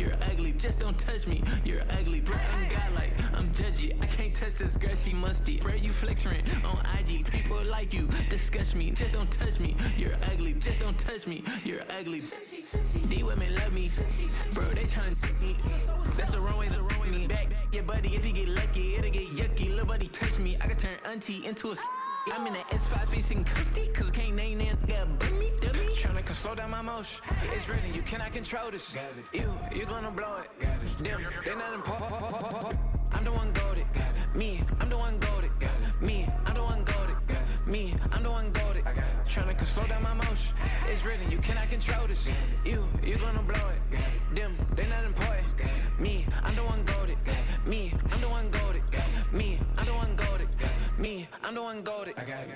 you're ugly. Just don't touch me, you're ugly. Bro, I'm godlike, I'm judgy. I can't touch this girl, she musty. Bro, you flexing on IG. People like you disgust me. Just don't touch me, you're ugly. Just don't touch me, you're ugly. These women love me, bro, they tryna me. That's the wrong way, me back. Yeah, buddy, if you get lucky, it'll get yucky. Little buddy touch me, I can turn auntie into a I'm in the S5 facing cuffy, cause I can't name that nigga but me, dummy. Tryna slow down my motion. It's ready, you cannot control this. You gonna blow it. Them, they not important. I'm the one goated. Me, I'm the one goated. Me, I'm the one goated. Me, I'm the one goated. Tryna slow down my motion. It's ready, you cannot control this. You gonna blow it. Them, they not important. Me, I'm the one goated. Me, I'm the one goated. Me, I'm the one goated. Me, I'm the one goated. I got it.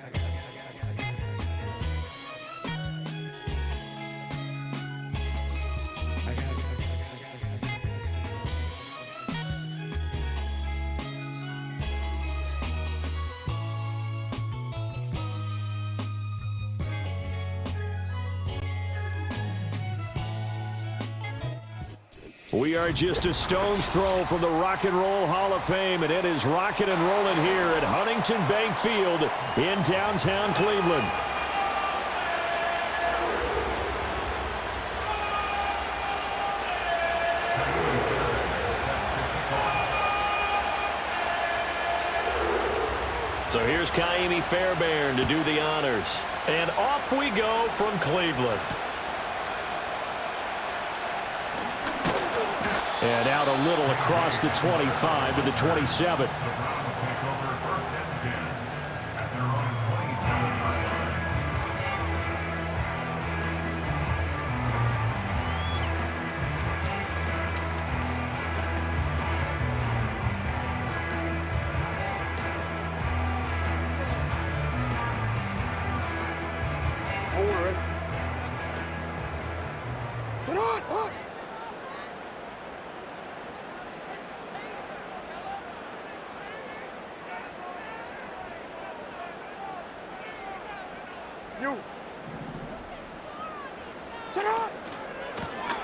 We are just a stone's throw from the Rock and Roll Hall of Fame, and it is rocking and rolling here at Huntington Bank Field in downtown Cleveland. So here's Kaimi Fairbairn to do the honors. And off we go from Cleveland. And out a little across the 25 to the 27.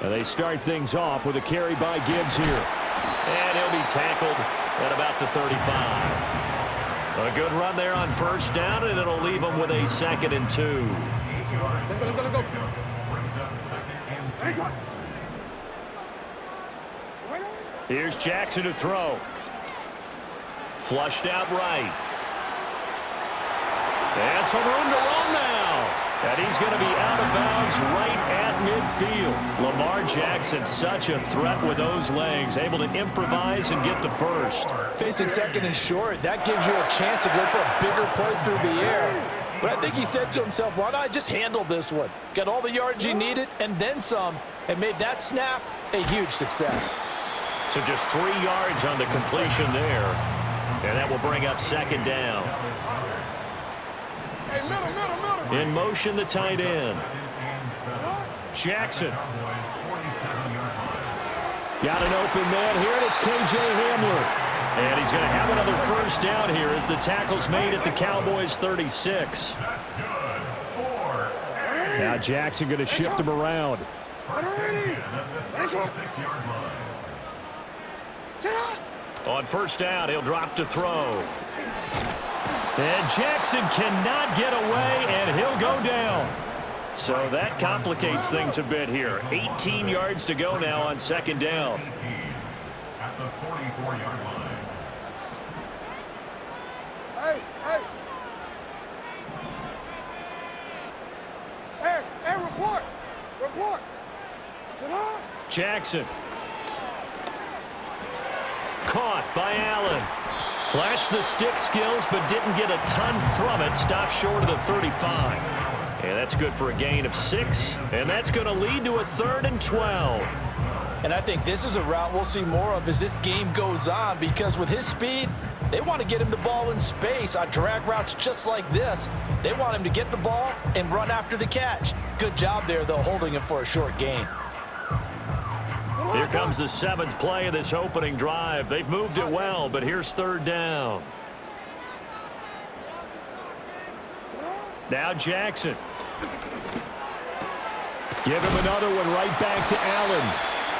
And they start things off with a carry by Gibbs here. And he'll be tackled at about the 35. A good run there on first down, and it'll leave him with a 2nd and 2. Let's go. Here's Jackson to throw. Flushed out right. And some room to run now. And he's going to be out of bounds right at midfield. Lamar Jackson, such a threat with those legs, able to improvise and get the first. Facing 2nd and short, that gives you a chance to go for a bigger play through the air. But I think he said to himself, why not I just handle this one? Got all the yards he needed and then some, and made that snap a huge success. So just 3 yards on the completion there. And that will bring up 2nd down. In motion, the tight end. Jackson. Got an open man here, and it's K.J. Hamler. And he's going to have another first down here as the tackle's made at the Cowboys' 36. Now Jackson going to shift him around. On first down, he'll drop to throw. And Jackson cannot get away, and he'll go down. So that complicates things a bit here. 18 yards to go now on 2nd down. At the 44-yard line. Hey, report. Jackson. Caught by Allen. Flashed the stick skills, but didn't get a ton from it. Stopped short of the 35. And that's good for a gain of 6. And that's going to lead to a 3rd and 12. And I think this is a route we'll see more of as this game goes on, because with his speed, they want to get him the ball in space on drag routes just like this. They want him to get the ball and run after the catch. Good job there, though, holding him for a short gain. Here comes the 7th play of this opening drive. They've moved it well, but here's 3rd down. Now Jackson. Give him another one right back to Allen.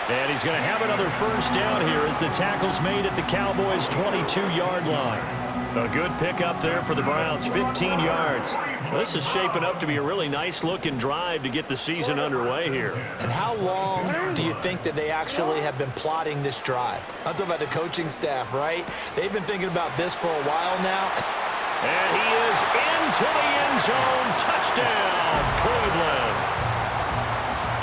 And he's going to have another first down here as the tackle's made at the Cowboys' 22-yard line. A good pickup there for the Browns, 15 yards. This is shaping up to be a really nice-looking drive to get the season underway here. And how long do you think that they actually have been plotting this drive? I'm talking about the coaching staff, right? They've been thinking about this for a while now. And he is into the end zone. Touchdown, Cleveland.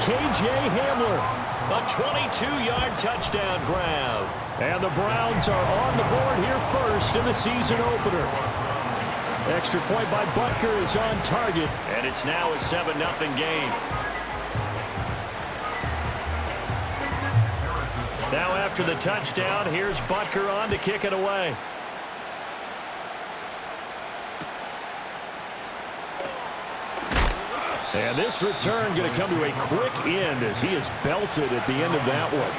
K.J. Hamler. A 22-yard touchdown grab. And the Browns are on the board here first in the season opener. Extra point by Butker is on target. And it's now a 7-0 game. Now after the touchdown, here's Butker on to kick it away. And this return going to come to a quick end as he is belted at the end of that one.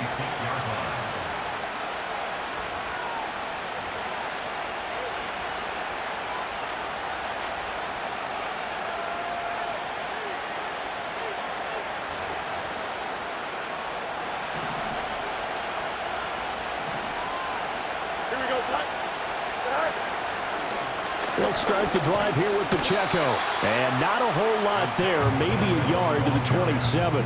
Here we go, son. They'll start the drive here with Pacheco. And not a whole lot there, maybe a yard to the 27.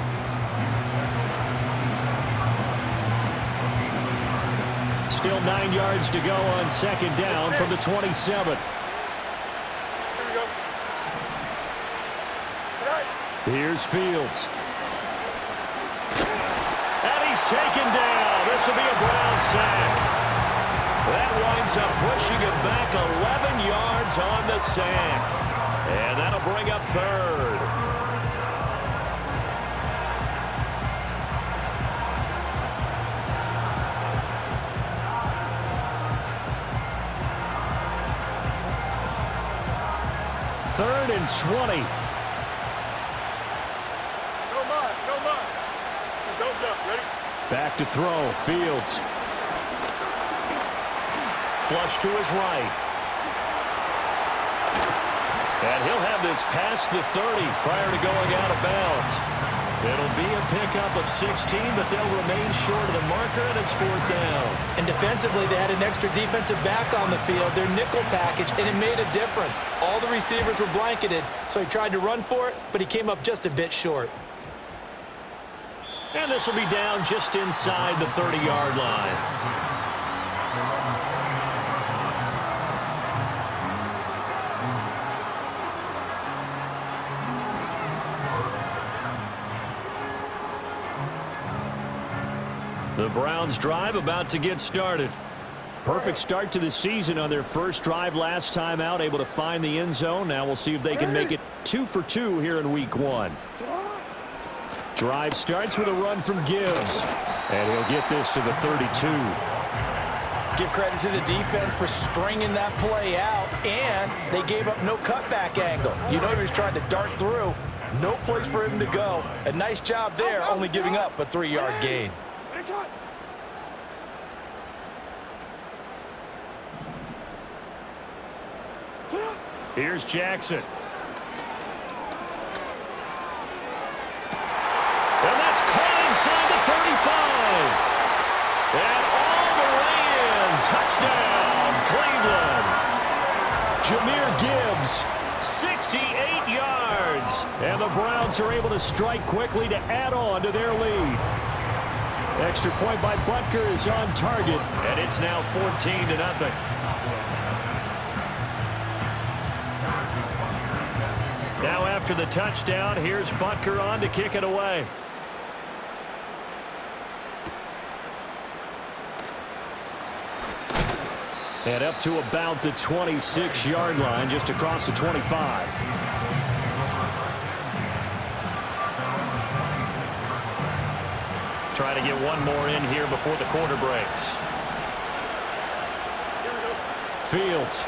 Still 9 yards to go on second down from the 27. Here we go. Here's Fields. And he's taken down. This will be a Brown sack. That winds up pushing it back 11 yards on the sack. And that'll bring up third. Third and 20. No mas, no mas. Don't jump, ready? Back to throw. Fields. Flush to his right. And he'll have this past the 30 prior to going out of bounds. It'll be a pickup of 16, but they'll remain short of the marker, and it's fourth down. And defensively, they had an extra defensive back on the field, their nickel package, and it made a difference. All the receivers were blanketed, so he tried to run for it, but he came up just a bit short. And this will be down just inside the 30-yard line. The Browns drive about to get started. Perfect start to the season on their first drive last time out, able to find the end zone. Now we'll see if they can make it 2 for 2 here in week 1. Drive starts with a run from Gibbs. And he'll get this to the 32. Give credit to the defense for stringing that play out, and they gave up no cutback angle. You know he was trying to dart through. No place for him to go. A nice job there, only giving up a 3-yard gain. Here's Jackson. And that's caught inside the 35. And all the way in. Touchdown, Cleveland. Jahmyr Gibbs, 68 yards. And the Browns are able to strike quickly to add on to their lead. Extra point by Butker is on target. And it's now 14-0. Now after the touchdown, here's Butker on to kick it away. And up to about the 26-yard line, just across the 25. Trying to get one more in here before the quarter breaks. Fields.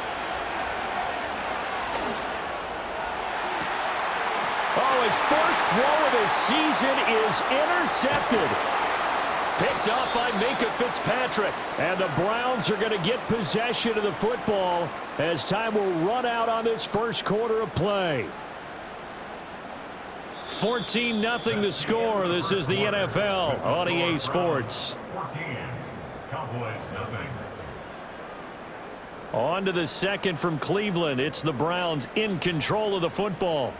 Oh, his first throw of the season is intercepted. Picked up by Minkah Fitzpatrick. And the Browns are going to get possession of the football as time will run out on this first quarter of play. 14-0 the score. This is the NFL on EA Sports. 14. Cowboys nothing. On to the second from Cleveland. It's the Browns in control of the football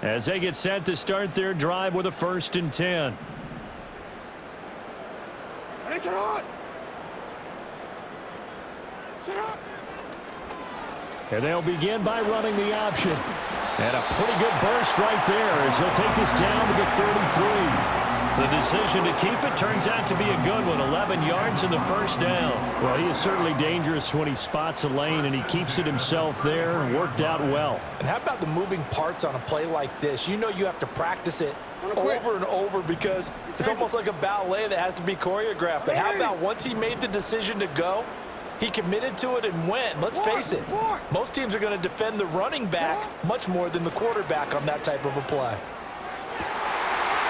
as they get set to start their drive with a 1st and 10. And they'll begin by running the option. And a pretty good burst right there as he'll take this down to the 33. The decision to keep it turns out to be a good one. 11 yards in the 1st down. Well, he is certainly dangerous when he spots a lane, and he keeps it himself there and worked out well. And how about the moving parts on a play like this? You know you have to practice it over and over because it's almost like a ballet that has to be choreographed. But how about once he made the decision to go, he committed to it and went. Let's face it, most teams are going to defend the running back much more than the quarterback on that type of a play.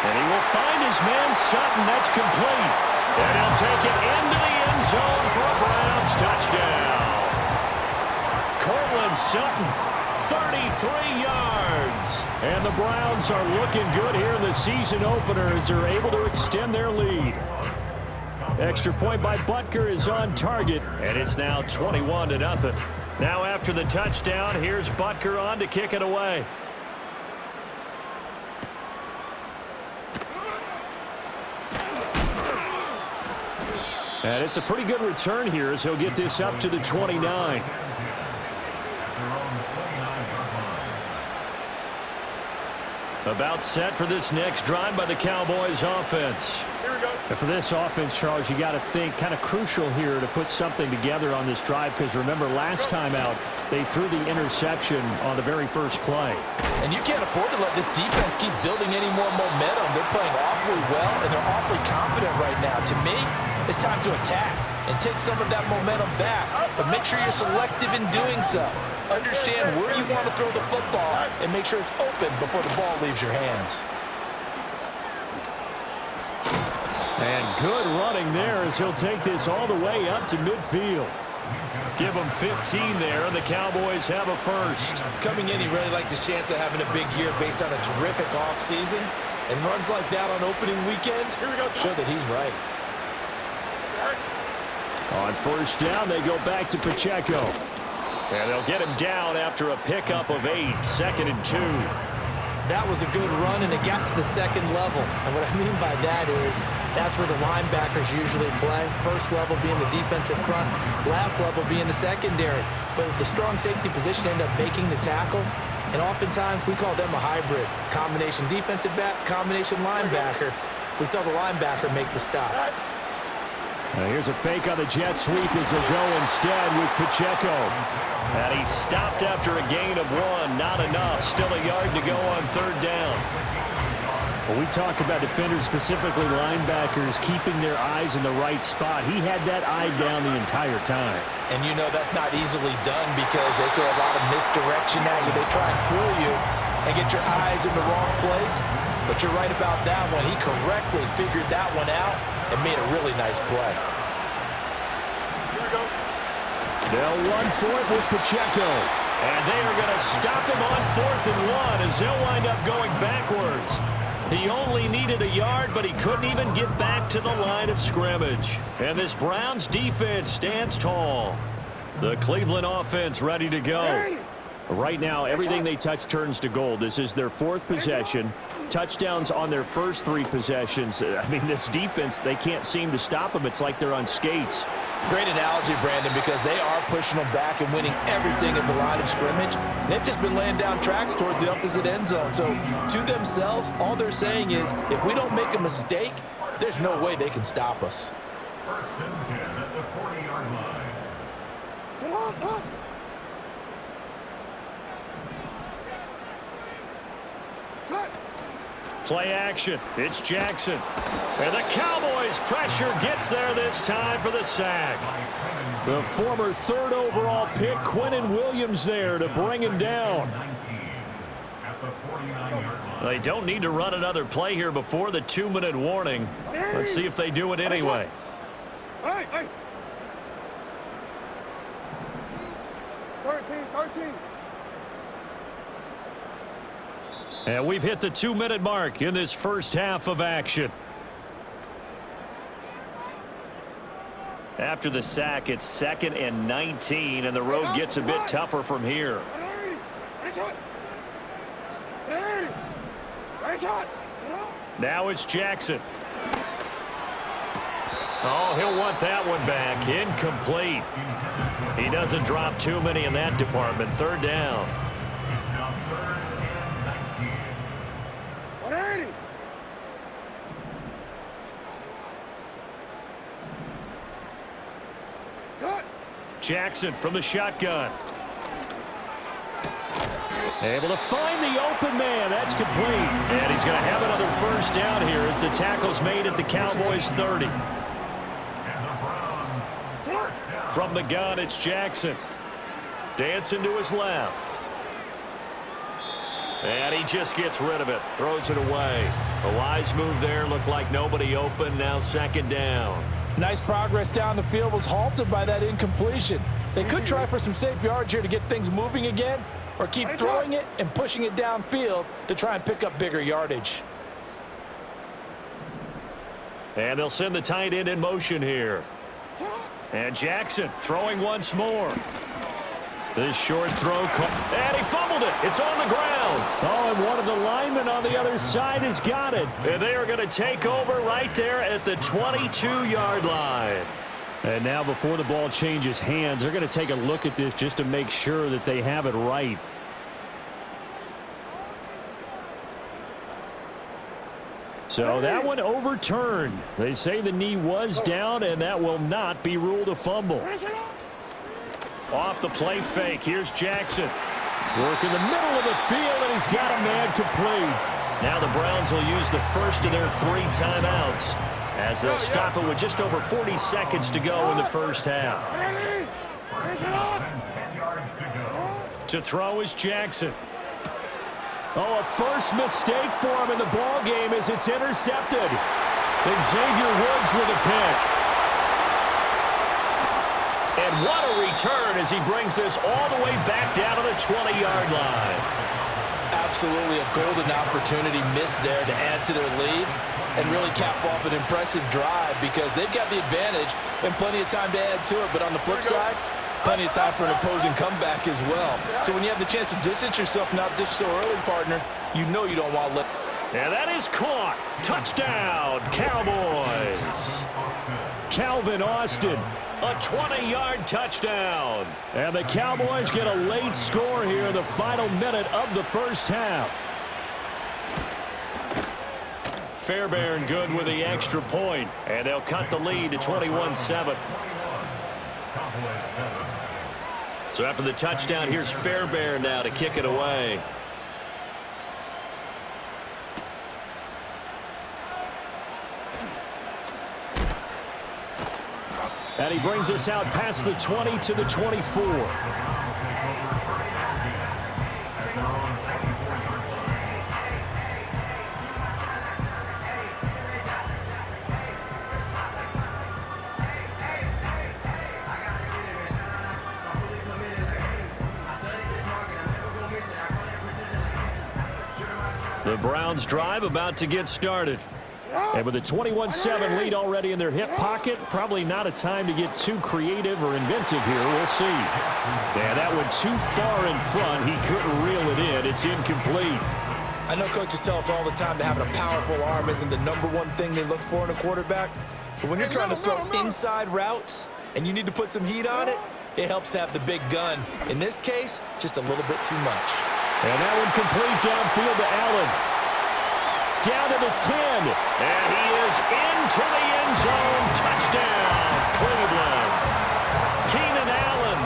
And he will find his man Sutton. That's complete. And he'll take it into the end zone for a Browns touchdown. Cortland Sutton, 33 yards. And the Browns are looking good here in the season opener as they're able to extend their lead. Extra point by Butker is on target, and it's now 21-0. Now after the touchdown, here's Butker on to kick it away. And it's a pretty good return here as he'll get this up to the 29. About set for this next drive by the Cowboys offense. Here we go. And for this offense, Charles, you got to think kind of crucial here to put something together on this drive because remember last time out they threw the interception on the very first play. And you can't afford to let this defense keep building any more momentum. They're playing awfully well and they're awfully confident right now. To me, it's time to attack and take some of that momentum back, but make sure you're selective in doing so. Understand where you want to throw the football and make sure it's open before the ball leaves your hands. And good running there as he'll take this all the way up to midfield. Give him 15 there, and the Cowboys have a first. Coming in, he really liked his chance of having a big year based on a terrific offseason. And runs like that on opening weekend show that he's right. On 1st down, they go back to Pacheco. And they'll get him down after a pickup of 8, 2nd and 2. That was a good run, and it got to the 2nd level. And what I mean by that is that's where the linebackers usually play. First level being the defensive front, last level being the secondary. But the strong safety position ended up making the tackle. And oftentimes we call them a hybrid. Combination defensive back, combination linebacker. We saw the linebacker make the stop. Now here's a fake on the jet sweep as he'll go instead with Pacheco. And he stopped after a gain of 1. Not enough. Still a yard to go on 3rd down. When we talk about defenders, specifically linebackers, keeping their eyes in the right spot, he had that eye down the entire time. And you know that's not easily done because they throw a lot of misdirection at you. They try and fool you and get your eyes in the wrong place. But you're right about that one. He correctly figured that one out and made a really nice play. Here we go. They'll run for it with Pacheco. And they are going to stop him on 4th and 1 as they'll wind up going backwards. He only needed a yard, but he couldn't even get back to the line of scrimmage. And this Browns defense stands tall. The Cleveland offense ready to go. Right now, everything they touch turns to gold. This is their 4th possession. Touchdowns on their first 3 possessions. I mean, this defense, they can't seem to stop them. It's like they're on skates. Great analogy, Brandon, because they are pushing them back and winning everything at the line of scrimmage. They've just been laying down tracks towards the opposite end zone. So to themselves, all they're saying is, if we don't make a mistake, there's no way they can stop us. 1st and 10 at the 40-yard line. Come on. Play action. It's Jackson. And the Cowboys pressure gets there this time for the sack. The former 3rd overall pick, Quinnen Williams, there to bring him down. They don't need to run another play here before the 2-minute warning. Let's see if they do it anyway. Hey. 13. And we've hit the 2-minute mark in this first half of action. After the sack, it's 2nd and 19, and the road gets a bit tougher from here. Now it's Jackson. Oh, he'll want that one back. Incomplete. He doesn't drop too many in that department. 3rd down. It's now 3rd and 19. 180. Cut. Jackson from the shotgun. Able to find the open man. That's complete. And he's going to have another first down here as the tackle's made at the Cowboys 30. And the Browns, first down. From the gun, it's Jackson. Dancing to his left. And he just gets rid of it. Throws it away. A wise move there. Looked like nobody open. Now 2nd down. Nice progress down the field was halted by that incompletion. They could try for some safe yards here to get things moving again, or keep throwing it and pushing it downfield to try and pick up bigger yardage. And they'll send the tight end in motion here. And Jackson throwing once more. This short throw, and he fumbled it. It's on the ground. Oh, and one of the linemen on the other side has got it. And they are going to take over right there at the 22-yard line. And now before the ball changes hands, they're going to take a look at this just to make sure that they have it right. So that one overturned. They say the knee was down, and that will not be ruled a fumble. Off the play fake, here's Jackson. Work in the middle of the field, and he's got a man complete. Now the Browns will use the first of their 3 timeouts as they'll stop it with just over 40 seconds to go in the first half. To throw is Jackson. Oh, a first mistake for him in the ball game as it's intercepted. And Xavier Woods with a pick. And what a return as he brings this all the way back down to the 20-yard line. Absolutely a golden opportunity missed there to add to their lead and really cap off an impressive drive because they've got the advantage and plenty of time to add to it. But on the flip side, plenty of time for an opposing comeback as well. So when you have the chance to distance yourself, not ditch so early, partner, you know you don't want to let. And that is caught. Touchdown, Cowboys. Calvin Austin, a 20-yard touchdown. And the Cowboys get a late score here in the final minute of the first half. Fairbairn good with the extra point, and they'll cut the lead to 21-7. So after the touchdown, here's Fairbairn now to kick it away. And he brings us out past the 20 to the 24. The Browns drive about to get started. And with a 21-7 lead already in their hip pocket, probably not a time to get too creative or inventive here. We'll see. Yeah, that went too far in front. He couldn't reel it in. It's incomplete. I know coaches tell us all the time that having a powerful arm isn't the #1 thing they look for in a quarterback. But when you're trying to throw inside routes and you need to put some heat on it, it helps to have the big gun. In this case, just a little bit too much. And that one complete downfield to Allen. Down to the 10. And he is into the end zone. Touchdown, Cleveland. Keenan Allen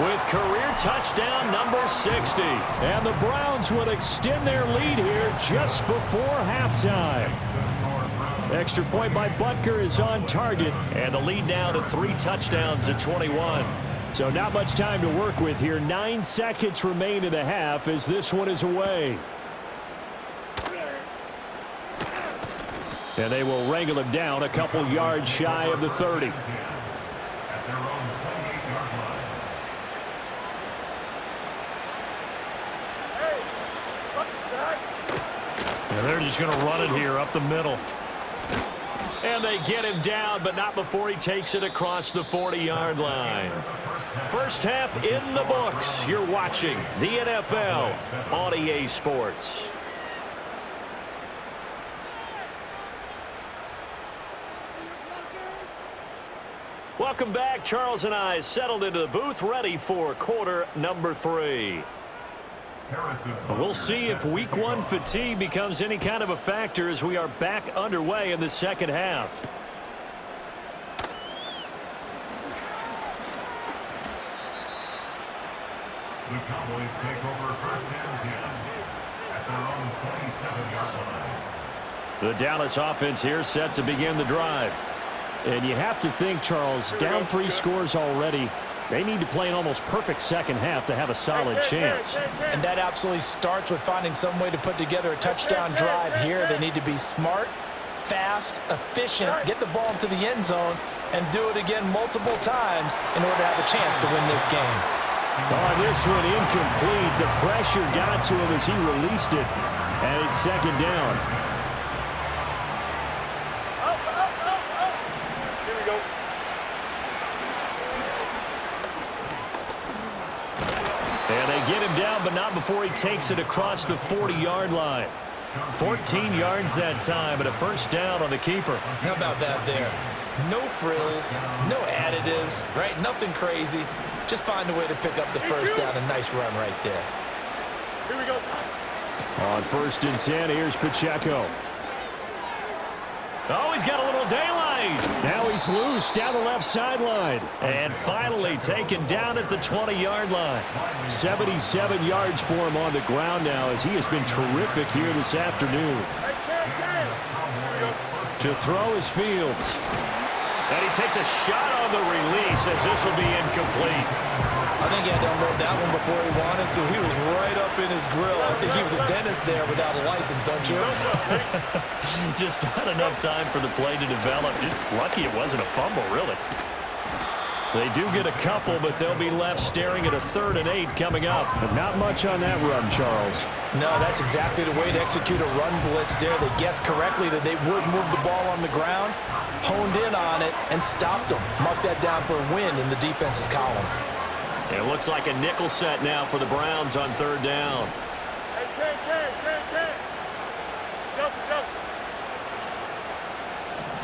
with career touchdown number 60. And the Browns would extend their lead here just before halftime. Extra point by Butker is on target. And the lead now to 3 touchdowns at 21. So not much time to work with here. 9 seconds remain in the half as this one is away. And they will wrangle him down a couple yards shy of the 30. And they're just going to run it here up the middle. And they get him down, but not before he takes it across the 40-yard line. First half in the books. You're watching the NFL on EA Sports. Welcome back. Charles and I settled into the booth, ready for quarter number 3. We'll see if week 1 fatigue becomes any kind of a factor as we are back underway in the second half. The Cowboys take over first and 10 at their own 27-yard line. The Dallas offense here set to begin the drive. And you have to think, Charles, down 3 scores already. They need to play an almost perfect second half to have a solid chance. And that absolutely starts with finding some way to put together a touchdown drive here. They need to be smart, fast, efficient, get the ball into the end zone, and do it again multiple times in order to have a chance to win this game. Oh, this one incomplete. The pressure got to him as he released it. And it's second down. Here we go. And they get him down, but not before he takes it across the 40-yard line. 14 yards that time, and a first down on the keeper. How about that there? No frills, no additives, right? Nothing crazy. Just find a way to pick up the first down. A nice run right there. Here we go. On first and 10, here's Pacheco. Oh, he's got a little daylight. Now he's loose down the left sideline. And finally taken down at the 20-yard line. 77 yards for him on the ground now as he has been terrific here this afternoon. To throw is Fields. And he takes a shot on the release as this will be incomplete. I think he had to unload that one before he wanted to. He was right up in his grill. I think he was a dentist there without a license, don't you? Just not enough time for the play to develop. Just lucky it wasn't a fumble, really. They do get a couple, but they'll be left staring at a 3rd and 8 coming up. But not much on that run, Charles. No, that's exactly the way to execute a run blitz there. They guessed correctly that they would move the ball on the ground, honed in on it, and stopped them. Mark that down for a win in the defense's column. It looks like a nickel set now for the Browns on 3rd down. Hey, Ken. Justin.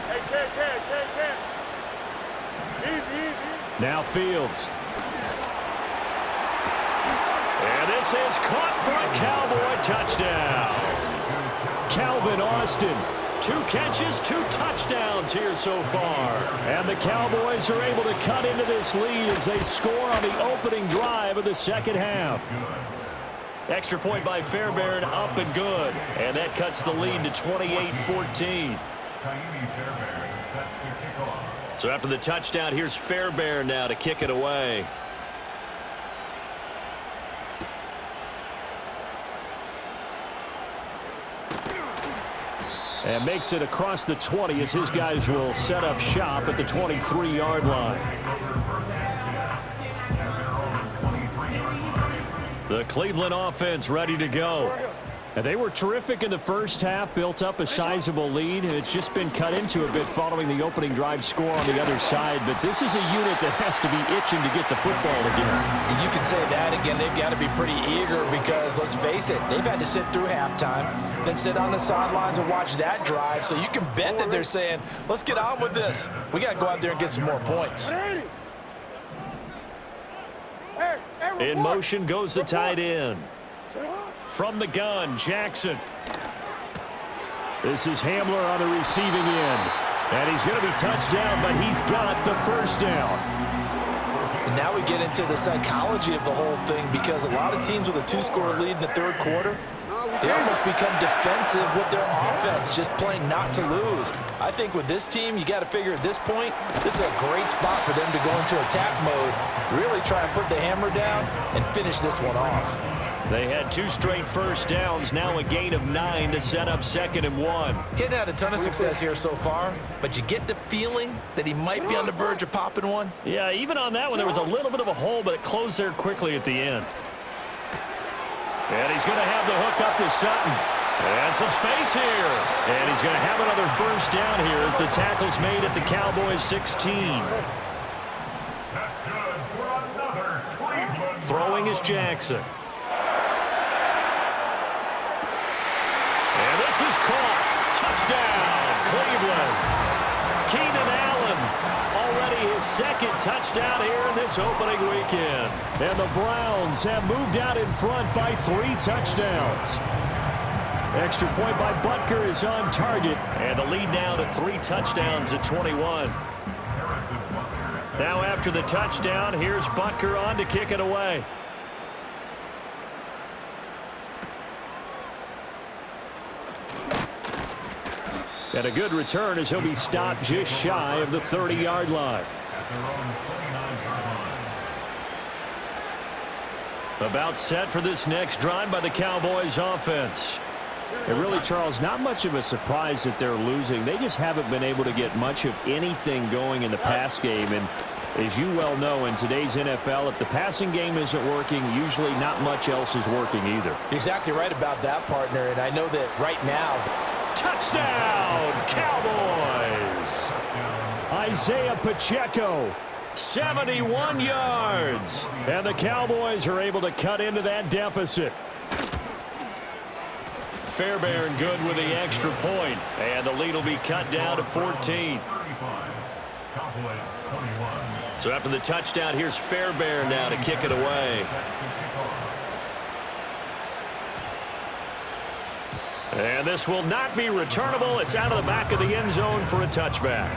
Hey, Ken. Easy. Now Fields. And this is caught for a Cowboy touchdown. Calvin Austin. 2 catches, 2 touchdowns here so far. And the Cowboys are able to cut into this lead as they score on the opening drive of the second half. Extra point by Fairbairn, up and good. And that cuts the lead to 28-14. So after the touchdown, here's Fairbairn now to kick it away. And makes it across the 20 as his guys will set up shop at the 23-yard line. The Cleveland offense ready to go. And they were terrific in the first half, built up a sizable lead, and it's just been cut into a bit following the opening drive score on the other side. But this is a unit that has to be itching to get the football again. And you can say that again. They've got to be pretty eager because, let's face it, they've had to sit through halftime, then sit on the sidelines and watch that drive. So you can bet that they're saying, let's get on with this. We got to go out there and get some more points. In motion goes the tight end. From the gun, Jackson. This is Hamler on the receiving end. And he's going to be touched down, but he's got the first down. And now we get into the psychology of the whole thing because a lot of teams with a 2-score lead in the 3rd quarter, they almost become defensive with their offense, just playing not to lose. I think with this team, you got to figure at this point, this is a great spot for them to go into attack mode, really try and put the hammer down and finish this one off. They had 2 straight first downs, now a gain of 9 to set up 2nd and 1. He hadn't had a ton of success here so far, but you get the feeling that he might be on the verge of popping one. Yeah, even on that one, there was a little bit of a hole, but it closed there quickly at the end. And he's going to have the hook up to Sutton. And some space here. And he's going to have another first down here as the tackle's made at the Cowboys 16. That's good for another Cleveland. Throwing is Jackson. And this is caught. Touchdown, Cleveland. Keenan Allen, already his second touchdown here in this opening weekend. And the Browns have moved out in front by 3 touchdowns. Extra point by Butker is on target. And the lead now to 3 touchdowns at 21. Now after the touchdown, here's Butker on to kick it away. And a good return as he'll be stopped just shy of the 30-yard line. At their own 29-yard line. About set for this next drive by the Cowboys offense. And really, Charles, not much of a surprise that they're losing. They just haven't been able to get much of anything going in the pass game. And as you well know, in today's NFL, if the passing game isn't working, usually not much else is working either. You're exactly right about that, partner. And I know that right now, Touchdown, Cowboys! Isaiah Pacheco. 71 yards. And the Cowboys are able to cut into that deficit. Fairbairn good with the extra point. And the lead will be cut down to 14. 35. Cowboys 21. So after the touchdown, here's Fairbairn now to kick it away. And this will not be returnable. It's out of the back of the end zone for a touchback.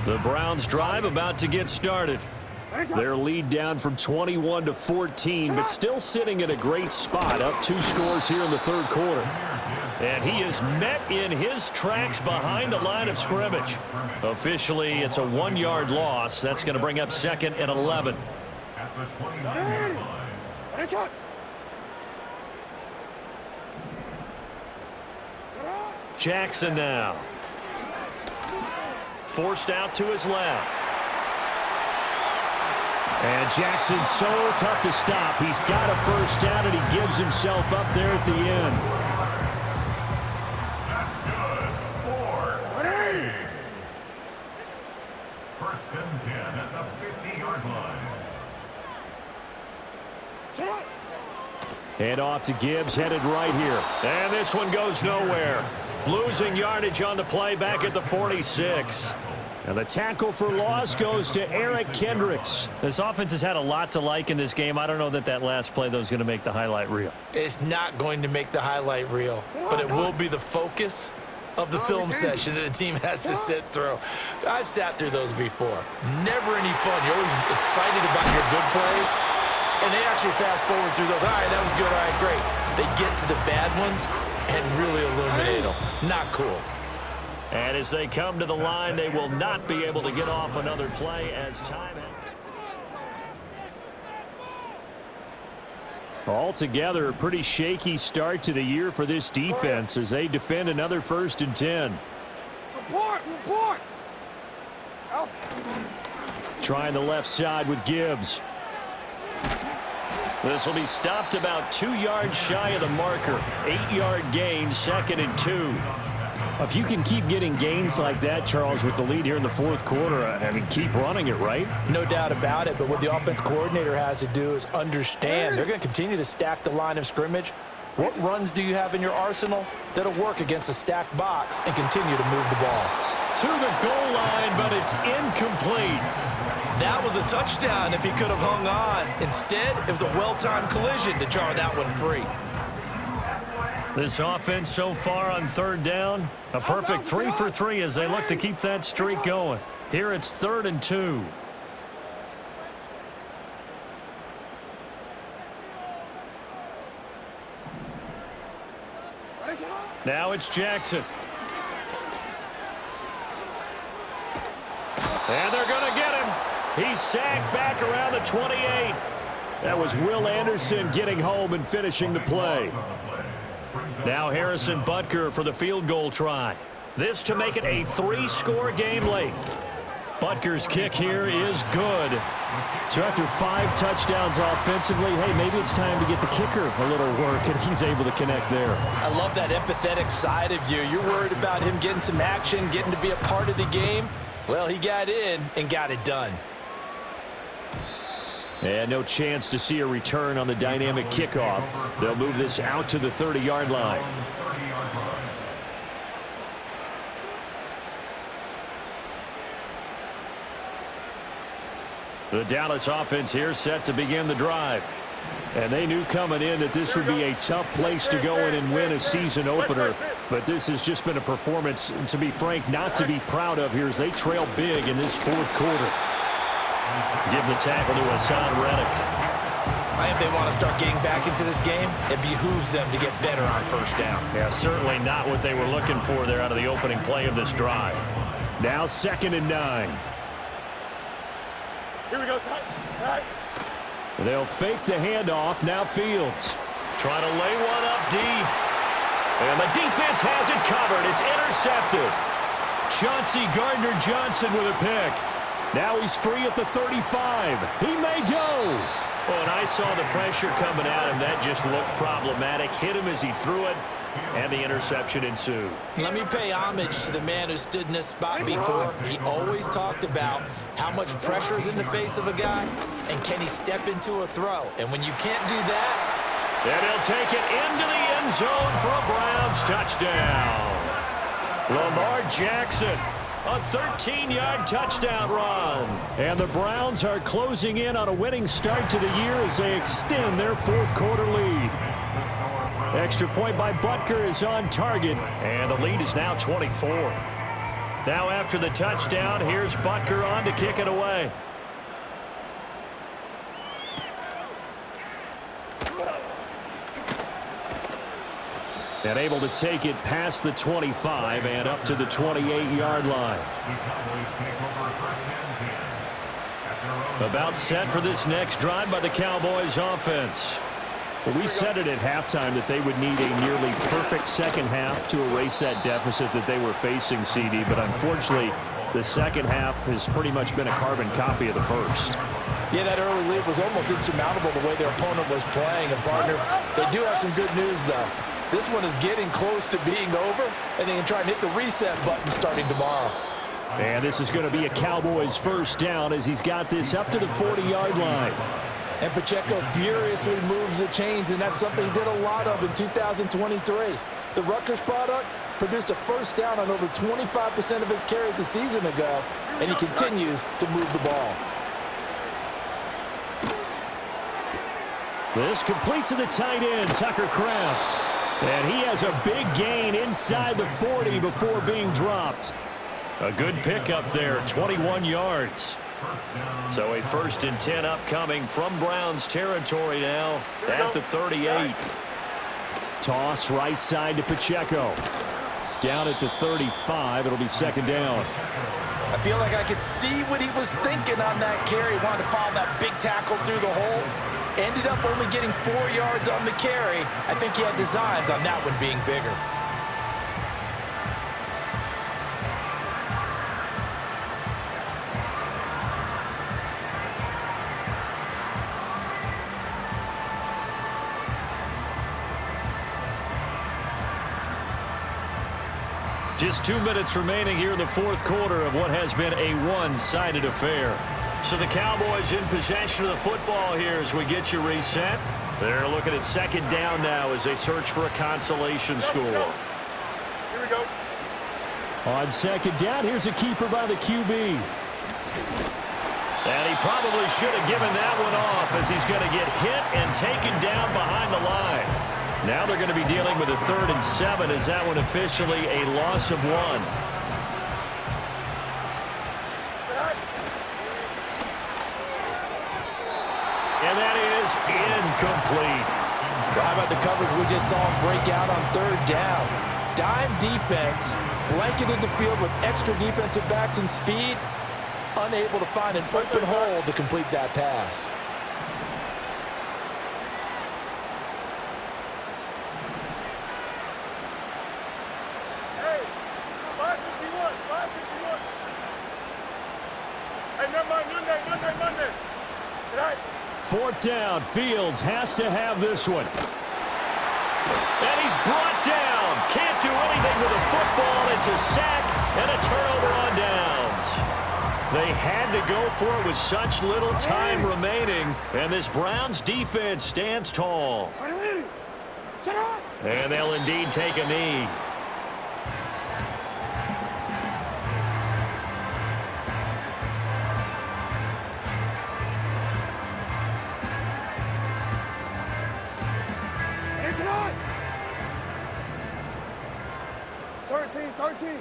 The Browns drive about to get started. Their lead down from 21 to 14, but still sitting at a great spot, up 2 scores here in the third quarter. And he is met in his tracks behind the line of scrimmage. Officially, it's a 1-yard loss. That's going to bring up 2nd and 11. At the 29-yard line. Jackson now. Forced out to his left. And Jackson's so tough to stop. He's got a first down, and he gives himself up there at the end. That's good for 3. First and 10 at the 50-yard line. And off to Gibbs, headed right here. And this one goes nowhere. Losing yardage on the play back at the 46. And the tackle for loss goes to Eric Kendricks. This offense has had a lot to like in this game. I don't know that last play, though, is going to make the highlight reel. it's not going to make the highlight reel, but it will be the focus of the film session that the team has to sit through. I've sat through those before. Never any fun. You're always excited about your good plays, and they actually fast forward through those. All right, that was good. All right, great. They get to the bad ones and really illuminate them. Not cool. And as they come to the line, they will not be able to get off another play as time has. Altogether, a pretty shaky start to the year for this defense as they defend another 1st and 10. Report! Trying the left side with Gibbs. This will be stopped about 2 yards shy of the marker. 8-yard gain, 2nd and 2. If you can keep getting gains like that, Charles, with the lead here in the 4th quarter, I mean, keep running it, right? No doubt about it, but what the offense coordinator has to do is understand they're going to continue to stack the line of scrimmage. What runs do you have in your arsenal that'll work against a stacked box and continue to move the ball? To the goal line, but it's incomplete. That was a touchdown if he could have hung on. Instead, it was a well-timed collision to jar that one free. This offense so far on 3rd down, a perfect 3 for 3 as they look to keep that streak going. Here it's 3rd and 2. Now it's Jackson. And they're going to get him. He's sacked back around the 28. That was Will Anderson getting home and finishing the play. Now Harrison Butker for the field goal try. This to make it a 3-score game late. Butker's kick here is good. So after 5 touchdowns offensively, hey, maybe it's time to get the kicker a little work, and he's able to connect there. I love that empathetic side of you. You're worried about him getting some action, getting to be a part of the game. Well, he got in and got it done. And no chance to see a return on the dynamic kickoff. They'll move this out to the 30-yard line. The Dallas offense here set to begin the drive. And they knew coming in that this would be a tough place to go in and win a season opener. But this has just been a performance, to be frank, not to be proud of here as they trail big in this fourth quarter. Give the tackle to Hassan Reddick. If they want to start getting back into this game, it behooves them to get better on first down. Yeah, certainly not what they were looking for there out of the opening play of this drive. Now 2nd and 9. Here we go. Right. They'll fake the handoff. Now Fields. Trying to lay one up deep. And the defense has it covered. It's intercepted. Chauncey Gardner-Johnson with a pick. Now he's free at the 35. He may go. Well, and I saw the pressure coming at him. That just looked problematic. Hit him as he threw it, and the interception ensued. Let me pay homage to the man who stood in this spot before. He always talked about how much pressure is in the face of a guy, and can he step into a throw. And when you can't do that, and he'll take it into the end zone for a Browns touchdown. Lamar Jackson, a 13-yard touchdown run. And the Browns are closing in on a winning start to the year as they extend their fourth quarter lead. Extra point by Butker is on target. And the lead is now 24. Now after the touchdown, here's Butker on to kick it away. And able to take it past the 25 and up to the 28-yard line. About set for this next drive by the Cowboys offense. Well, we said it at halftime that they would need a nearly perfect second half to erase that deficit that they were facing, CD. But unfortunately, the second half has pretty much been a carbon copy of the first. Yeah, that early lead was almost insurmountable the way their opponent was playing. And, partner, they do have some good news, though. This one is getting close to being over, and they can try and hit the reset button starting tomorrow. And this is going to be a Cowboys first down as he's got this up to the 40-yard line. And Pacheco furiously moves the chains, and that's something he did a lot of in 2023. The Rutgers product produced a first down on over 25% of his carries a season ago, and he continues to move the ball. This complete to the tight end, Tucker Kraft. And he has a big gain inside the 40 before being dropped. A good pickup there, 21 yards. So a 1st and 10 upcoming from Browns territory now at the 38. Toss right side to Pacheco. Down at the 35, it'll be 2nd down. I feel like I could see what he was thinking on that carry. Wanted to follow that big tackle through the hole. Ended up only getting 4 yards on the carry. I think he had designs on that one being bigger. Just 2 minutes remaining here in the fourth quarter of what has been a one-sided affair. So the Cowboys in possession of the football here as we get you reset. They're looking at 2nd down now as they search for a consolation score. Here we go. On 2nd down, here's a keeper by the QB. And he probably should have given that one off as he's going to get hit and taken down behind the line. Now they're going to be dealing with a 3rd and 7 as that one officially a loss of 1. And that is incomplete. Well, how about the coverage we just saw him break out on 3rd down? Dime defense, blanketed the field with extra defensive backs and speed, unable to find an open hole to complete that pass. 4th down. Fields has to have this one. And he's brought down. Can't do anything with the football. It's a sack and a turnover on downs. They had to go for it with such little time remaining, and this Browns defense stands tall. And they'll indeed take a knee. It's not. 13.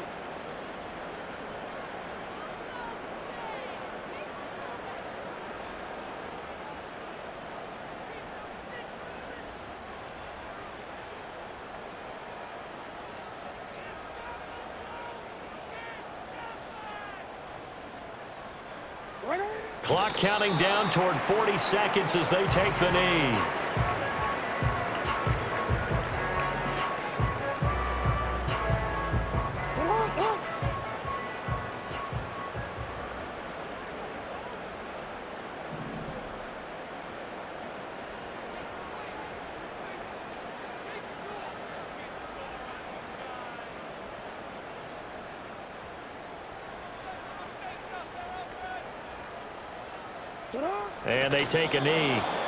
Clock counting down toward 40 seconds as they take the knee. And they take a knee.